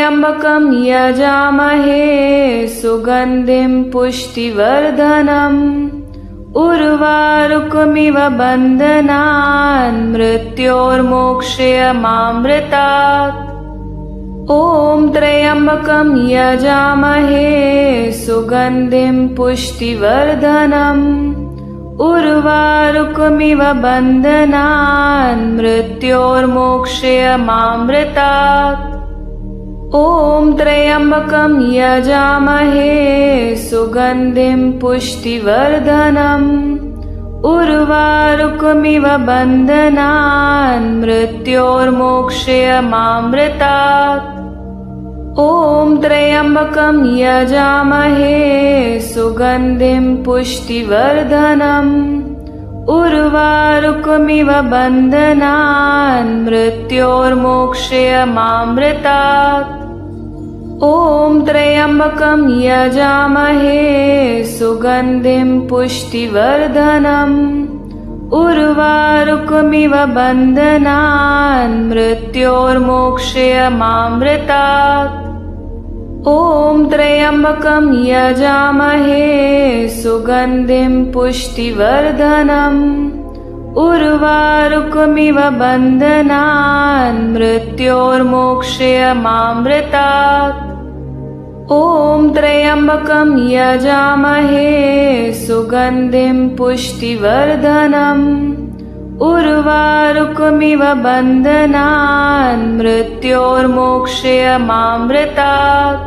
त्र्यम्बकं यजामहे सुगन्धिं पुष्टिवर्धनम् उर्वारुकमिव बन्धनान् मृत्योर्मोक्षयमामृतात्। ॐ त्र्यम्बकं यजामहे सुगन्धिं पुष्टिवर्धनम् उर्वारुकमिव बन्धनान् मृत्योर्मोक्षयमामृतात्। ॐ त्र्यम्बकं यजामहे सुगन्धिं पुष्टिवर्धनम् उर्वारुकमिव बन्धनान् मृत्योर्मोक्षयमामृतात्। ॐ त्र्यम्बकं यजामहे सुगन्धिं पुष्टिवर्धनम् उर्वारुकमिव बन्धनान् मृत्योर्मोक्षयमामृतात्। ॐ त्र्यम्बकं यजामहे सुगन्धिं पुष्टिवर्धनम् उर्वारुकमिव बन्धनान् मृत्योर्मोक्षयमामृतात्। ॐ त्र्यम्बकं यजामहे सुगन्धिं पुष्टिवर्धनम् उर्वारुकमिव बन्धनान् मृत्योर्मोक्षयमामृतात्। ॐ त्र्यम्बकं यजामहे सुगन्धिं पुष्टिवर्धनम् उर्वारुकमिव बन्धनान् मृत्योर्मोक्षयमामृतात्।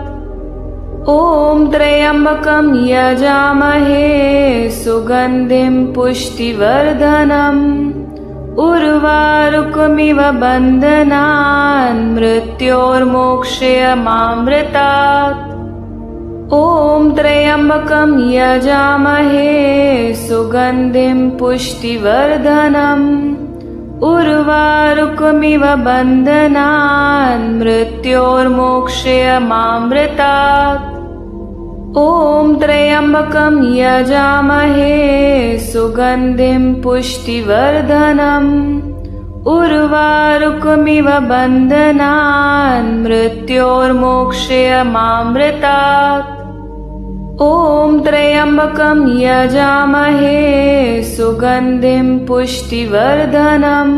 ॐ त्र्यम्बकं यजामहे सुगन्धिं पुष्टिवर्धनम् उर्वारुकमिव बन्धनान् मृत्योर्मोक्षयमामृतात्। ॐ त्र्यम्बकं यजामहे सुगन्धिं पुष्टिवर्धनम् उर्वारुकमिव बन्धनान् मृत्योर्मोक्षयमामृतात्। ॐ त्र्यम्बकं यजामहे सुगन्धिं पुष्टिवर्धनम् उर्वारुकमिव बन्धनान् मृत्योर्मोक्षयमामृतात्। ॐ त्र्यम्बकं यजामहे सुगन्धिं पुष्टिवर्धनम्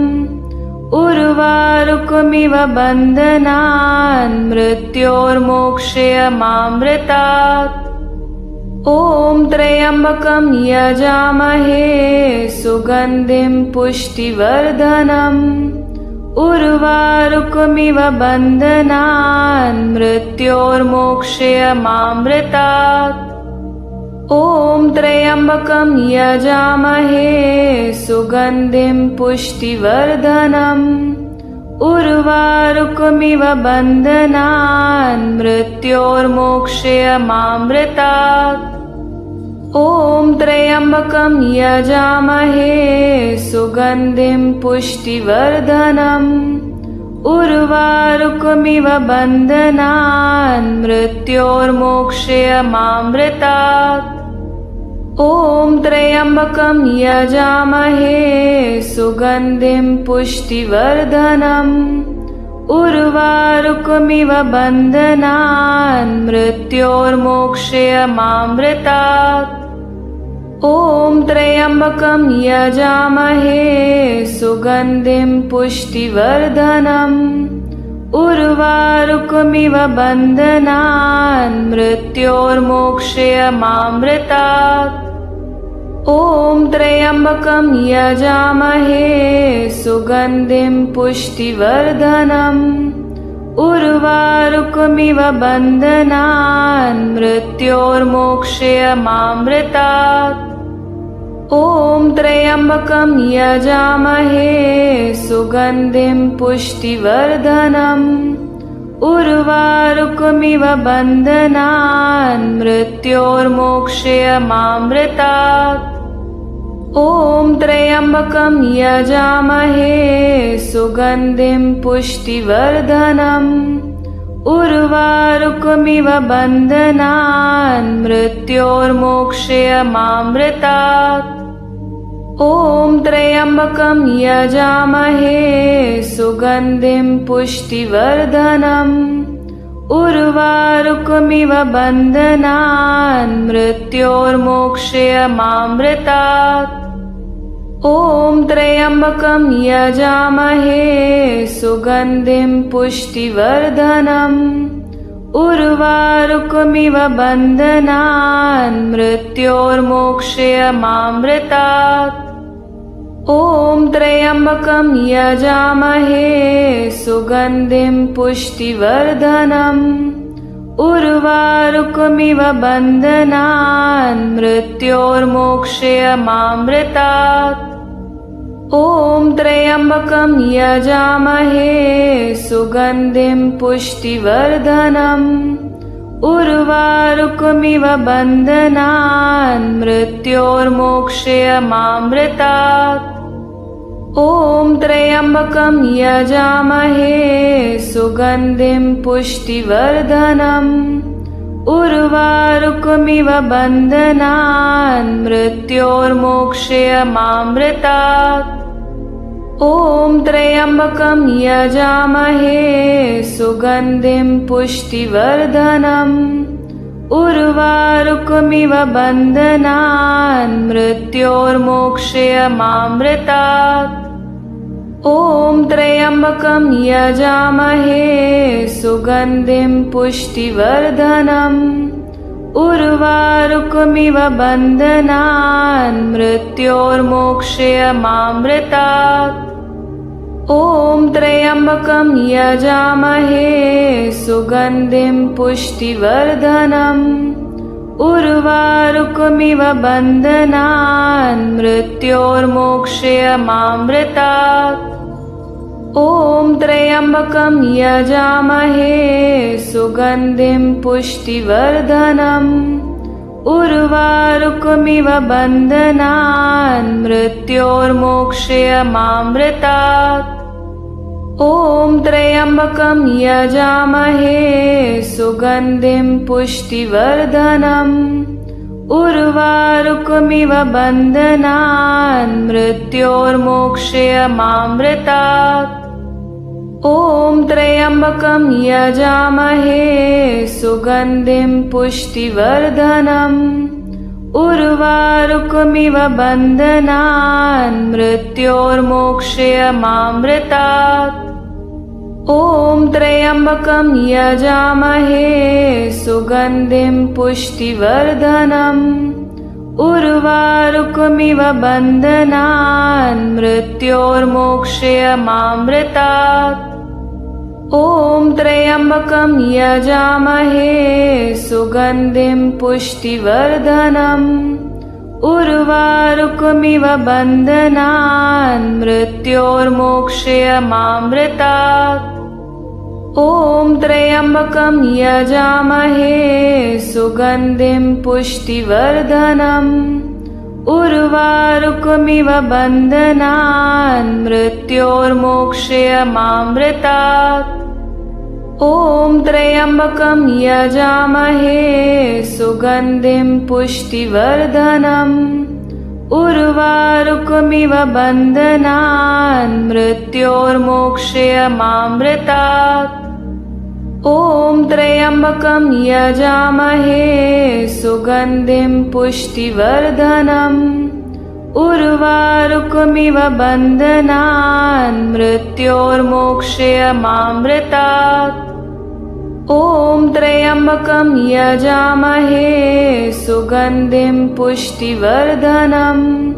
उर्वारुकमिव बन्धनान् मृत्योर्मोक्षयमामृतात्। ॐ त्र्यम्बकं यजामहे सुगन्धिं पुष्टिवर्धनम् उर्वारुकमिव बन्धनान् मृत्योर्मोक्षयमामृतात्। ॐ त्र्यम्बकं यजामहे सुगन्धिं पुष्टिवर्धनम् उर्वारुकमिव बन्धनान् मृत्योर्मोक्षयमामृतात्। ॐ त्र्यम्बकं यजामहे सुगन्धिं पुष्टिवर्धनम् उर्वारुकमिव बन्धनान् मृत्योर्मोक्षयमामृतात्। ॐ त्र्यम्बकं यजामहे सुगन्धिं पुष्टिवर्धनम् उर्वारुकमिव बन्धनान् मृत्योर्मोक्षयमामृतात्। ॐ त्र्यम्बकं यजामहे सुगन्धिं पुष्टिवर्धनम् उर्वारुकमिव बन्धनान् मृत्योर्मोक्षयमामृतात्। ॐ त्र्यम्बकं यजामहे सुगन्धिं पुष्टिवर्धनम् उर्वारुकमिव बन्धनान् मृत्योर्मोक्षयमामृतात्। ॐ त्र्यम्बकं यजामहे सुगन्धिं पुष्टिवर्धनम् उर्वारुकमिव बन्धनान् मृत्योर्मोक्षयमामृतात्। ॐ त्र्यम्बकं यजामहे सुगन्धिं पुष्टिवर्धनम् उर्वारुकमिव बन्धनान् मृत्योर्मोक्षयमामृतात्। ॐ त्र्यम्बकं यजामहे सुगन्धिं पुष्टिवर्धनम् उर्वारुकमिव बन्धनान् मृत्योर्मोक्षयमामृतात्। ॐ त्र्यम्बकं यजामहे सुगन्धिं पुष्टिवर्धनम्। उर्वारुकमिव बन्धनान् मृत्योर्मोक्षयमामृतात्। ॐ त्र्यम्बकं यजामहे सुगन्धिं पुष्टिवर्धनम्। उर्वारुकमिव बन्धनान् मृत्योर्मोक्षयमामृतात्। ॐ त्र्यम्बकं यजामहे सुगन्धिं पुष्टिवर्धनम्। उर्वारुकमिव बन्धनान् मृत्योर्मोक्षयमामृतात्। ॐ त्र्यम्बकं यजामहे सुगन्धिं पुष्टिवर्धनम्। उर्वारुकमिव बन्धनान् मृत्योर्मोक्षयमामृतात्। ॐ त्र्यम्बकं यजामहे सुगन्धिं पुष्टिवर्धनम्। उर्वारुकमिव बन्धनान् मृत्योर्मोक्षयमामृतात्। ॐ त्र्यम्बकं यजामहे सुगन्धिं पुष्टिवर्धनम्। उर्वारुकमिव बन्धनान् मृत्योर्मोक्षयमामृतात्। ॐ त्र्यम्बकं यजामहे सुगन्धिं पुष्टिवर्धनम्। उर्वारुकमिव बन्धनान् मृत्योर्मोक्षयमामृतात्। ॐ त्र्यम्बकं यजामहे सुगन्धिं पुष्टिवर्धनम्। उर्वारुकमिव बन्धनान् मृत्योर्मोक्षयमामृतात्। ॐ त्र्यम्बकं यजामहे सुगन्धिं पुष्टिवर्धनम्। उर्वारुकमिव बन्धनान् मृत्योर्मोक्षयमामृतात्। ॐ त्र्यम्बकं यजामहे सुगन्धिं पुष्टिवर्धनम्। उर्वारुकमिव बन्धनान् मृत्योर्मोक्षयमामृतात्। ॐ त्र्यम्बकं यजामहे सुगन्धिं पुष्टिवर्धनम्। उर्वारुकमिव बन्धनान् मृत्योर्मोक्षयमामृतात्। ॐ त्र्यम्बकं यजामहे सुगन्धिं पुष्टिवर्धनम्। उर्वारुकमिव बन्धनान् मृत्योर्मोक्षयमामृतात्। ॐ त्र्यम्बकं यजामहे सुगन्धिं पुष्टिवर्धनम्। उर्वारुकमिव बन्धनान् मृत्योर्मोक्षयमामृतात्। ॐ त्र्यम्बकं यजामहे सुगन्धिं पुष्टिवर्धनम्। उर्वारुकमिव बन्धनान् मृत्योर्मोक्षयमामृतात्। ॐ त्र्यम्बकं यजामहे सुगन्धिं पुष्टिवर्धनम्। उर्वारुकमिव बन्धनान् मृत्योर्मोक्षयमामृतात्। ॐ त्र्यम्बकं यजामहे सुगन्धिं पुष्टिवर्धनम्।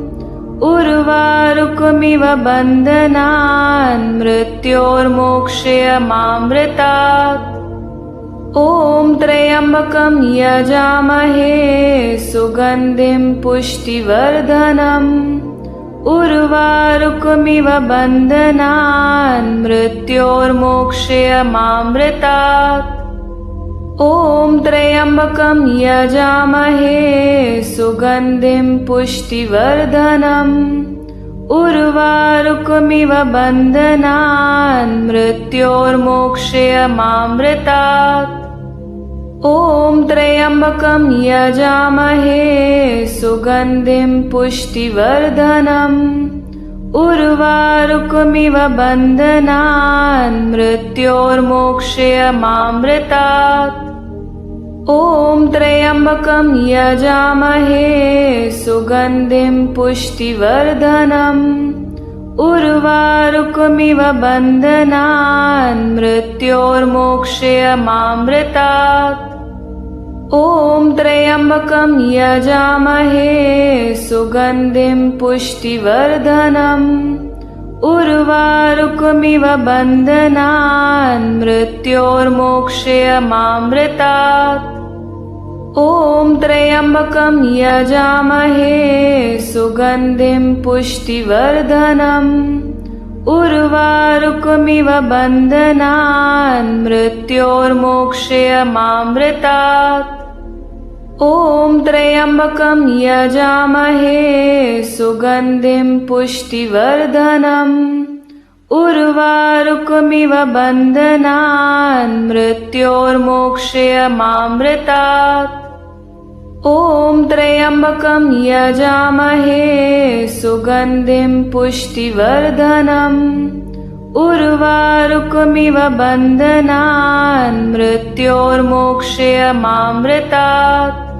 उर्वारुकमिव बन्धनान् मृत्योर्मोक्षयमामृतात्। ॐ त्र्यम्बकं यजामहे सुगन्धिं पुष्टिवर्धनम्। उर्वारुकमिव बन्धनान् मृत्योर्मोक्षयमामृतात्। ॐ त्र्यम्बकं यजामहे सुगन्धिं पुष्टिवर्धनम्। उर्वारुकमिव बन्धनान् मृत्योर्मोक्षयमामृतात्। ॐ त्र्यम्बकं यजामहे सुगन्धिं पुष्टिवर्धनम्। उर्वारुकमिव बन्धनान् मृत्योर्मोक्षयमामृतात्। ॐ त्र्यम्बकं यजामहे सुगन्धिं पुष्टिवर्धनम्। उर्वारुकमिव बन्धनान् मृत्योर्मोक्षयमामृतात्। ॐ त्र्यम्बकं यजामहे सुगन्धिं पुष्टिवर्धनम्। उर्वारुकमिव बन्धनान् मृत्योर्मोक्षयमामृतात्। ॐ त्र्यम्बकं यजामहे सुगन्धिं पुष्टिवर्धनम्। उर्वारुकमिव बन्धनान् मृत्योर्मोक्षयमामृतात्। ॐ त्र्यम्बकं यजामहे सुगन्धिं पुष्टिवर्धनम्। उर्वारुकमिव बन्धनान् मृत्योर्मोक्षयमामृतात्। ॐ त्र्यम्बकं यजामहे सुगन्धिं पुष्टिवर्धनम्। उर्वारुकमिव बन्धनान् मृत्योर्मोक्षयमामृतात्।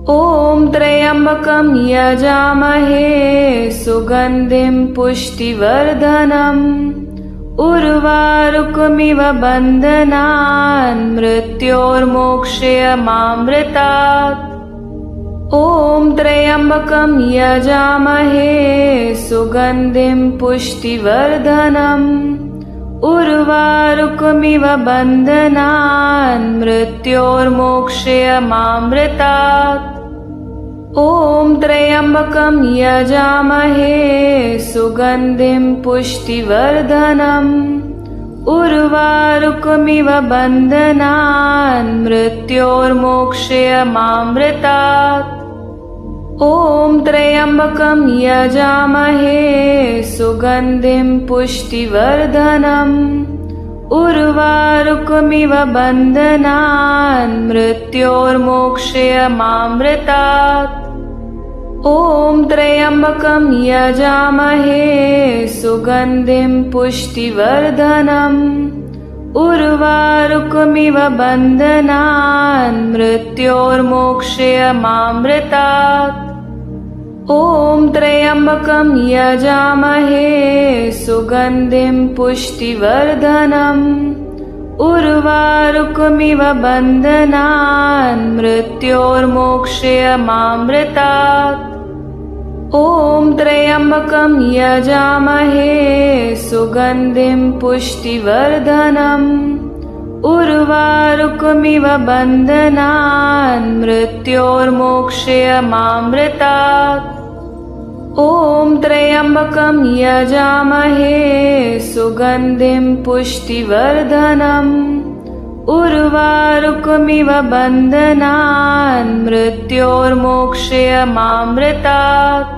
ॐ त्र्यम्बकं यजामहे सुगन्धिं पुष्टिवर्धनम्। उर्वारुकमिव बन्धनान् मृत्योर्मोक्षयमामृतात्। ॐ त्र्यम्बकं यजामहे सुगन्धिं पुष्टिवर्धनम्। उर्वारुकमिव बन्धनान् मृत्योर्मोक्षयमामृतात्। ॐ त्र्यम्बकं यजामहे सुगन्धिं पुष्टिवर्धनम्। उर्वारुकमिव बन्धनान् मृत्योर्मोक्षयमामृतात्। ॐ त्र्यम्बकं यजामहे सुगन्धिं पुष्टिवर्धनम्। उर्वारुकमिव बन्धनान् मृत्योर्मोक्षयमामृतात्। ॐ त्र्यम्बकं यजामहे सुगन्धिं पुष्टिवर्धनम्। उर्वारुकमिव बन्धनान् मृत्योर्मोक्षयमामृतात्। ॐ त्र्यम्बकं यजामहे सुगन्धिं पुष्टिवर्धनम्। उर्वारुकमिव बन्धनान् मृत्योर्मोक्षयमामृतात्। ॐ त्र्यम्बकं यजामहे सुगन्धिं पुष्टिवर्धनम्। उर्वारुकमिव बन्धनान् मृत्योर्मोक्षयमामृतात्। ॐ त्र्यम्बकं यजामहे सुगन्धिं पुष्टिवर्धनम्। उर्वारुकमिव बन्धनान् मृत्योर्मोक्षयमामृतात्।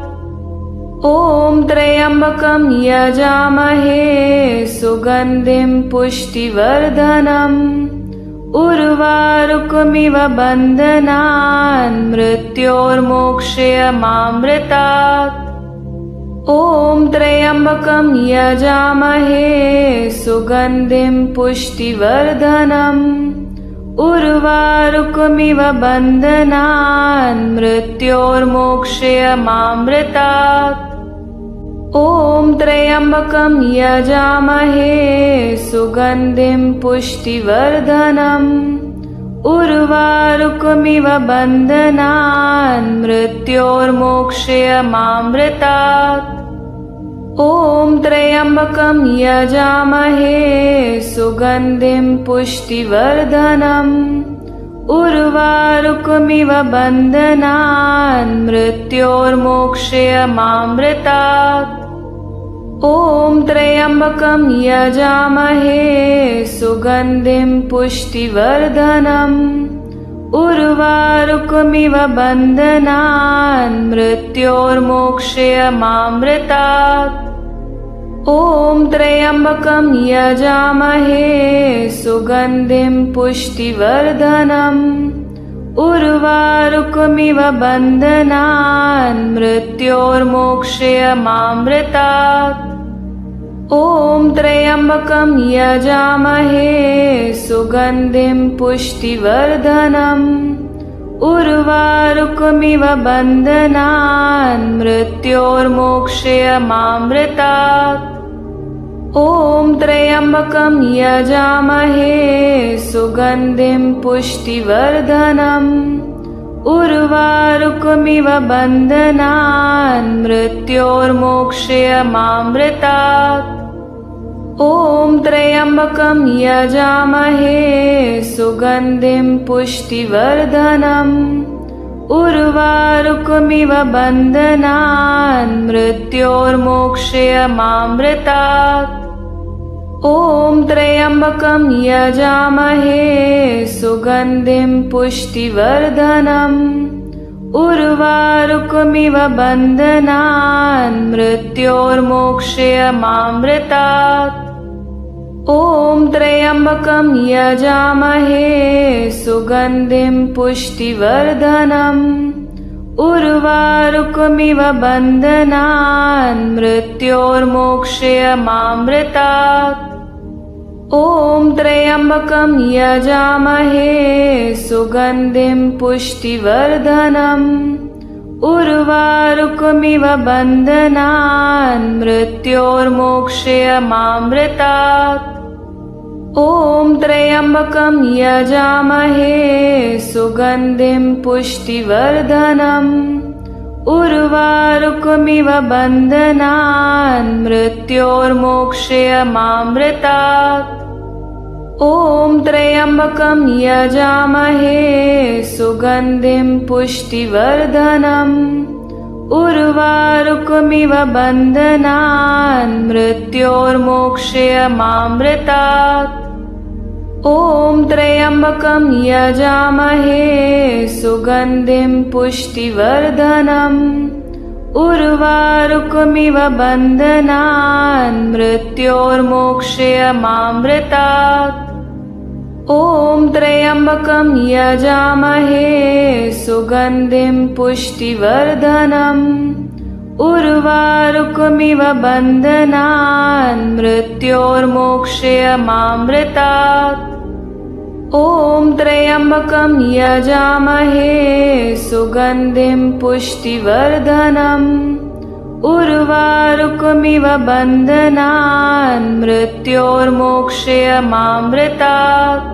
ॐ त्र्यम्बकं यजामहे सुगन्धिं पुष्टिवर्धनम्। उर्वारुकमिव बन्धनान् मृत्योर्मोक्षयमामृतात्। ॐ त्र्यम्बकं यजामहे सुगन्धिं पुष्टिवर्धनम्। उर्वारुकमिव बन्धनान् मृत्योर्मोक्षयमामृतात्। ॐ त्र्यम्बकं यजामहे सुगन्धिं पुष्टिवर्धनम्। उर्वारुकमिव बन्धनान् मृत्योर्मोक्षयमामृतात्। ॐ त्र्यम्बकं यजामहे सुगन्धिं पुष्टिवर्धनम्। उर्वारुकमिव बन्धनान् मृत्योर्मोक्षयमामृतात्। ॐ त्र्यम्बकं यजामहे सुगन्धिं पुष्टिवर्धनम्। उर्वारुकमिव बन्धनान् मृत्योर्मोक्षयमामृतात्। ॐ त्र्यम्बकं यजामहे सुगन्धिं पुष्टिवर्धनम्। उर्वारुकमिव बन्धनान् मृत्योर्मोक्षयमामृतात्। ॐ त्र्यम्बकं यजामहे सुगन्धिं पुष्टिवर्धनम्। उर्वारुकमिव बन्धनान् मृत्योर्मोक्षयमामृतात्। ॐ त्र्यम्बकं यजामहे सुगन्धिं पुष्टिवर्धनम्। उर्वारुकमिव बन्धनान् मृत्योर्मोक्षयमामृतात्। ॐ त्र्यम्बकं यजामहे सुगन्धिं पुष्टिवर्धनम्। उर्वारुकमिव बन्धनान् मृत्योर्मोक्षयमामृतात्। ॐ त्र्यम्बकं यजामहे सुगन्धिं पुष्टिवर्धनम्। उर्वारुकमिव बन्धनान् मृत्योर्मोक्षयमामृतात्। ॐ त्र्यम्बकं यजामहे सुगन्धिं पुष्टिवर्धनम्। उर्वारुकमिव बन्धनान् मृत्योर्मोक्षयमामृतात्। ॐ त्र्यम्बकं यजामहे सुगन्धिं पुष्टिवर्धनम्। उर्वारुकमिव बन्धनान् मृत्योर्मोक्षयमामृतात्। ॐ त्र्यम्बकं यजामहे सुगन्धिं पुष्टिवर्धनम्। उर्वारुकमिव बन्धनान् मृत्योर्मोक्षयमामृतात्। ॐ त्र्यम्बकं यजामहे सुगन्धिं पुष्टिवर्धनम्। उर्वारुकमिव बन्धनान् मृत्योर्मोक्षयमामृतात्। ॐ त्र्यम्बकं यजामहे सुगन्धिं पुष्टिवर्धनम्। उर्वारुकमिव बन्धनान् मृत्योर्मोक्षयमामृतात्। ॐ त्र्यम्बकं यजामहे सुगन्धिं पुष्टिवर्धनम्। उर्वारुकमिव बन्धनान् मृत्योर्मोक्षयमामृतात्। ॐ त्र्यम्बकं यजामहे सुगन्धिं पुष्टिवर्धनम्। उर्वारुकमिव बन्धनान् मृत्योर्मोक्षयमामृतात्।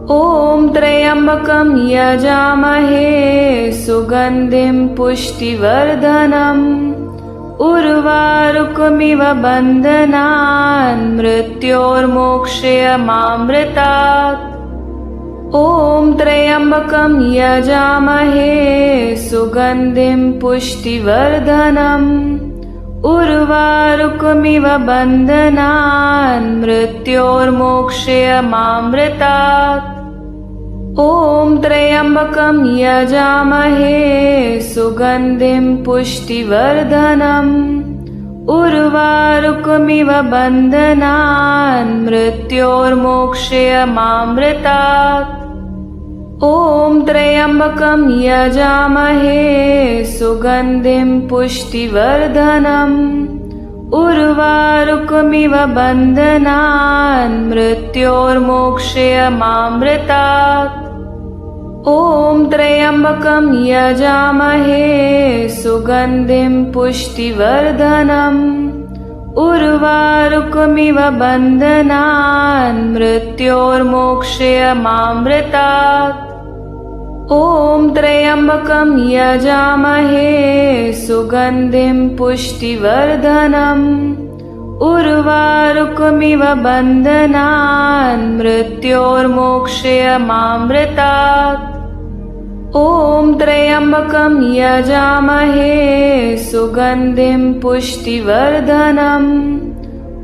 ॐ त्र्यम्बकं यजामहे सुगन्धिं पुष्टिवर्धनम्। उर्वारुकमिव बन्धनान् मृत्योर्मोक्षयमामृतात्। ॐ त्र्यम्बकं यजामहे सुगन्धिं पुष्टिवर्धनम्। उर्वारुकमिव बन्धनान् मृत्योर्मोक्षयमामृतात्। ॐ त्र्यम्बकं यजामहे सुगन्धिं पुष्टिवर्धनम्। उर्वारुकमिव बन्धनान् मृत्योर्मोक्षयमामृतात्। ॐ त्र्यम्बकं यजामहे सुगन्धिं पुष्टिवर्धनम्। उर्वारुकमिव बन्धनान् मृत्योर्मोक्षयमामृतात्। ॐ त्र्यम्बकं यजामहे सुगन्धिं पुष्टिवर्धनम्। उर्वारुकमिव बन्धनान् मृत्योर्मोक्षयमामृतात्। ॐ त्र्यम्बकं यजामहे सुगन्धिं पुष्टिवर्धनम्। उर्वारुकमिव बन्धनान् मृत्योर्मोक्षयमामृतात्। ॐ त्र्यम्बकं यजामहे सुगन्धिं पुष्टिवर्धनम्।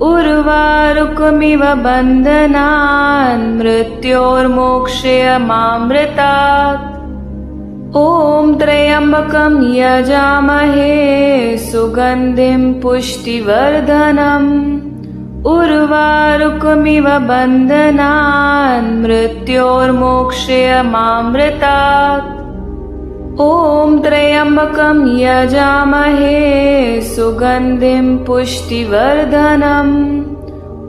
उर्वारुकमिव बन्धनान् मृत्योर्मोक्षयमामृतात्। ॐ त्र्यम्बकं यजामहे सुगन्धिं पुष्टिवर्धनम्। उर्वारुकमिव बन्धनान् मृत्योर्मोक्षयमामृतात्। ॐ त्र्यम्बकं यजामहे सुगन्धिं पुष्टिवर्धनम्।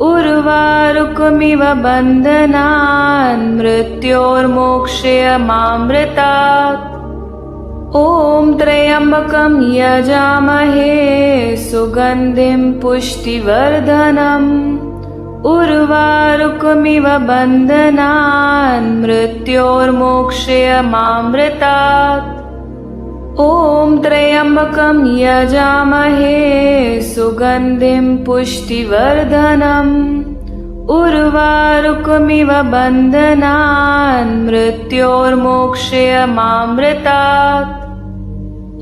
उर्वारुकमिव बन्धनान् मृत्योर्मोक्षयमामृतात्। ॐ त्र्यम्बकं यजामहे सुगन्धिं पुष्टिवर्धनम्। उर्वारुकमिव बन्धनान् मृत्योर्मोक्षयमामृतात्। ॐ त्र्यम्बकं यजामहे सुगन्धिं पुष्टिवर्धनम्। उर्वारुकमिव बन्धनान् मृत्योर्मोक्षयमामृतात्।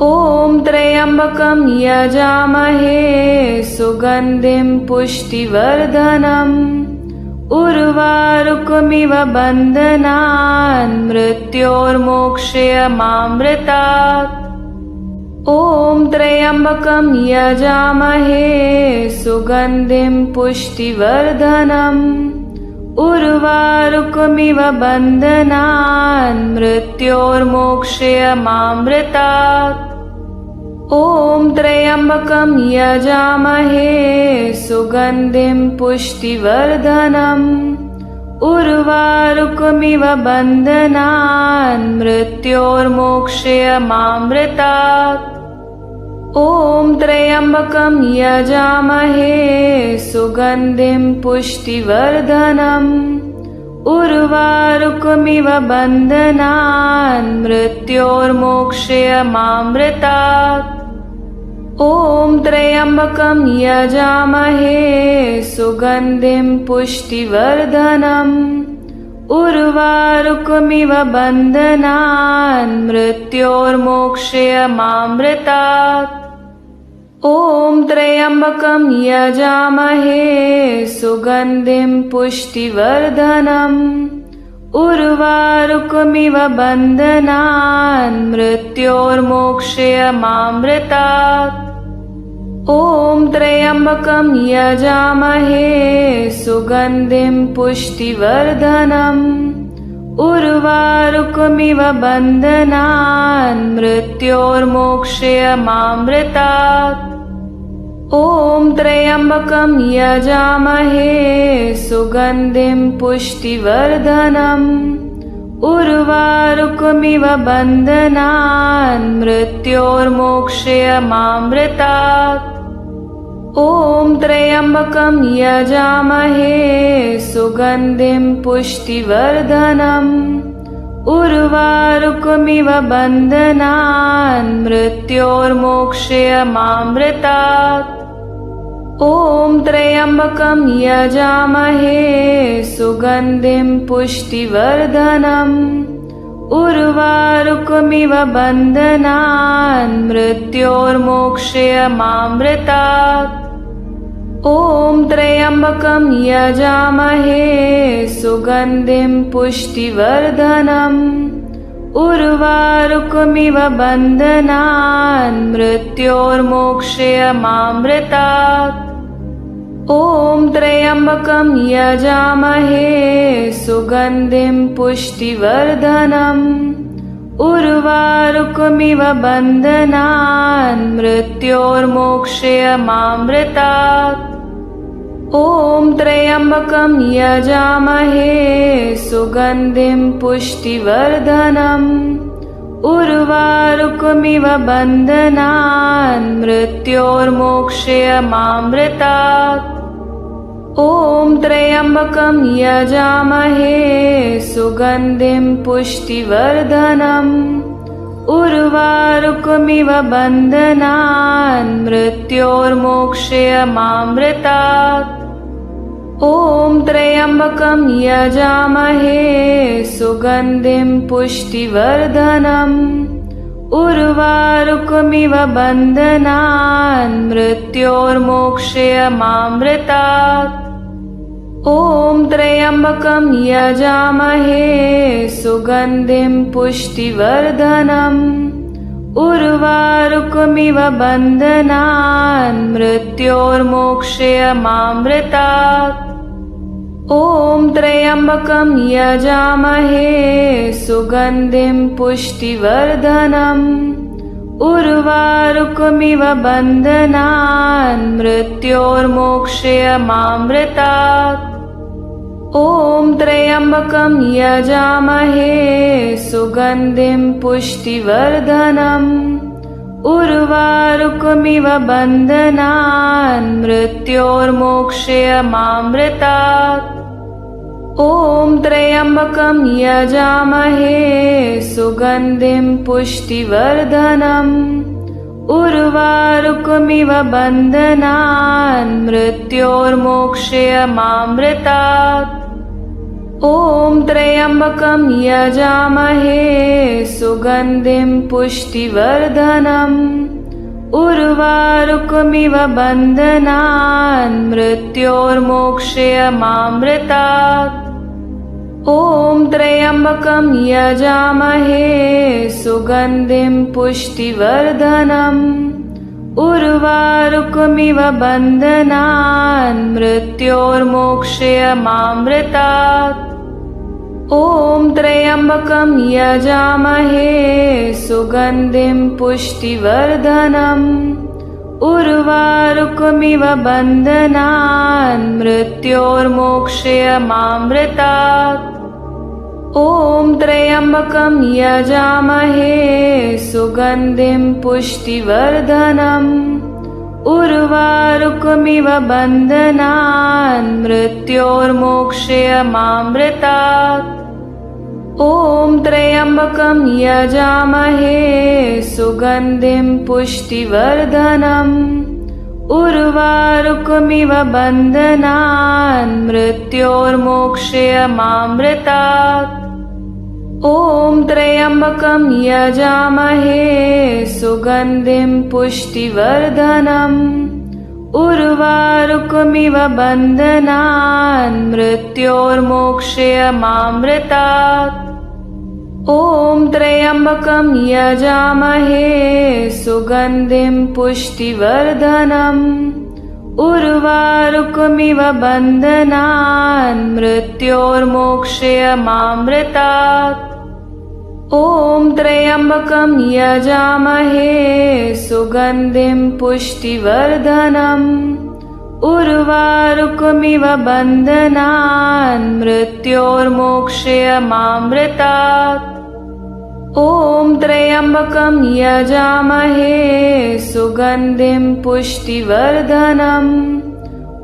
ॐ त्र्यम्बकं यजामहे सुगन्धिं पुष्टिवर्धनम्। उर्वारुकमिव बन्धनान् मृत्योर्मोक्षयमामृतात्। ॐ त्र्यम्बकं यजामहे सुगन्धिं पुष्टिवर्धनम्। उर्वारुकमिव बन्धनान् मृत्योर्मोक्षयमामृतात्। ॐ त्र्यम्बकं यजामहे सुगन्धिं पुष्टिवर्धनम्। उर्वारुकमिव बन्धनान् मृत्योर्मोक्षयमामृतात्। ॐ त्र्यम्बकं यजामहे सुगन्धिं पुष्टिवर्धनम्। उर्वारुकमिव बन्धनान् मृत्योर्मोक्षयमामृतात्। ॐ त्र्यम्बकं यजामहे सुगन्धिं पुष्टिवर्धनम्। उर्वारुकमिव बन्धनान् मृत्योर्मोक्षयमामृतात्। ॐ त्र्यम्बकं यजामहे सुगन्धिं पुष्टिवर्धनम्। उर्वारुकमिव बन्धनान् मृत्योर्मोक्षयमामृतात्। ॐ त्र्यम्बकं यजामहे सुगन्धिं पुष्टिवर्धनम्। उर्वारुकमिव बन्धनान् मृत्योर्मोक्षयमामृतात्। ॐ त्र्यम्बकं यजामहे सुगन्धिं पुष्टिवर्धनम्। उर्वारुकमिव बन्धनान् मृत्योर्मोक्षयमामृतात्। ॐ त्र्यम्बकं यजामहे सुगन्धिं पुष्टिवर्धनम्। उर्वारुकमिव बन्धनान् मृत्योर्मोक्षयमामृतात्। ॐ त्र्यम्बकं यजामहे सुगन्धिं पुष्टिवर्धनम्। उर्वारुकमिव बन्धनान् मृत्योर्मोक्षयमामृतात्। ॐ त्र्यम्बकं यजामहे सुगन्धिं पुष्टिवर्धनम्। उर्वारुकमिव बन्धनान् मृत्योर्मोक्षयमामृतात्। ॐ त्र्यम्बकं यजामहे सुगन्धिं पुष्टिवर्धनम्। उर्वारुकमिव बन्धनान् मृत्योर्मोक्षयमामृतात्। ॐ त्र्यम्बकं यजामहे सुगन्धिं पुष्टिवर्धनम्। उर्वारुकमिव बन्धनान् मृत्योर्मोक्षयमामृतात्। ॐ त्र्यम्बकं यजामहे सुगन्धिं पुष्टिवर्धनम्। उर्वारुकमिव बन्धनान् मृत्योर्मोक्षयमामृतात्। ॐ त्र्यम्बकं यजामहे सुगन्धिं पुष्टिवर्धनम्। उर्वारुकमिव बन्धनान् मृत्योर्मोक्षयमामृतात्। ॐ त्र्यम्बकं यजामहे सुगन्धिं पुष्टिवर्धनम्। उर्वारुकमिव बन्धनान् मृत्योर्मोक्षयमामृतात्। ॐ त्र्यम्बकं यजामहे सुगन्धिं पुष्टिवर्धनम्। उर्वारुकमिव बन्धनान् मृत्योर्मोक्षयमामृतात्। ॐ त्र्यम्बकं यजामहे सुगन्धिं पुष्टिवर्धनम्। उर्वारुकमिव बन्धनान् मृत्योर्मोक्षयमामृतात्। ॐ त्र्यम्बकं यजामहे सुगन्धिं पुष्टिवर्धनम्। उर्वारुकमिव बन्धनान् मृत्योर्मोक्षयमामृतात्। ॐ त्र्यम्बकं यजामहे सुगन्धिं पुष्टिवर्धनम्। उर्वारुकमिव बन्धनान् मृत्योर्मोक्षयमामृतात्। ॐ त्र्यम्बकं यजामहे सुगन्धिं पुष्टिवर्धनम्। उर्वारुकमिव बन्धनान् मृत्योर्मोक्षयमामृतात्। ॐ त्र्यम्बकं यजामहे सुगन्धिं पुष्टिवर्धनम्। उर्वारुकमिव बन्धनान् मृत्योर्मोक्षयमामृतात्। ॐ त्र्यम्बकं यजामहे सुगन्धिं पुष्टिवर्धनम्। उर्वारुकमिव बन्धनान् मृत्योर्मोक्षयमामृतात्। ॐ त्र्यम्बकं यजामहे सुगन्धिं पुष्टिवर्धनम्। उर्वारुकमिव बन्धनान् मृत्योर्मोक्षयमामृतात्। ॐ त्र्यम्बकं यजामहे सुगन्धिं पुष्टिवर्धनम्। उर्वारुकमिव बन्धनान् मृत्योर्मोक्षयमामृतात्। ॐ त्र्यम्बकं यजामहे सुगन्धिं पुष्टिवर्धनम्। उर्वारुकमिव बन्धनान् मृत्योर्मोक्षयमामृतात्। ॐ त्र्यम्बकं यजामहे सुगन्धिं पुष्टिवर्धनम्। उर्वारुकमिव बन्धनान् मृत्योर्मोक्षयमामृतात्। ॐ त्र्यम्बकं यजामहे सुगन्धिं पुष्टिवर्धनम्।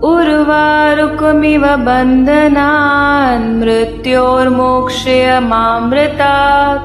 उर्वारुकमिव बन्धनान् मृत्योर्मोक्षयमामृतात्।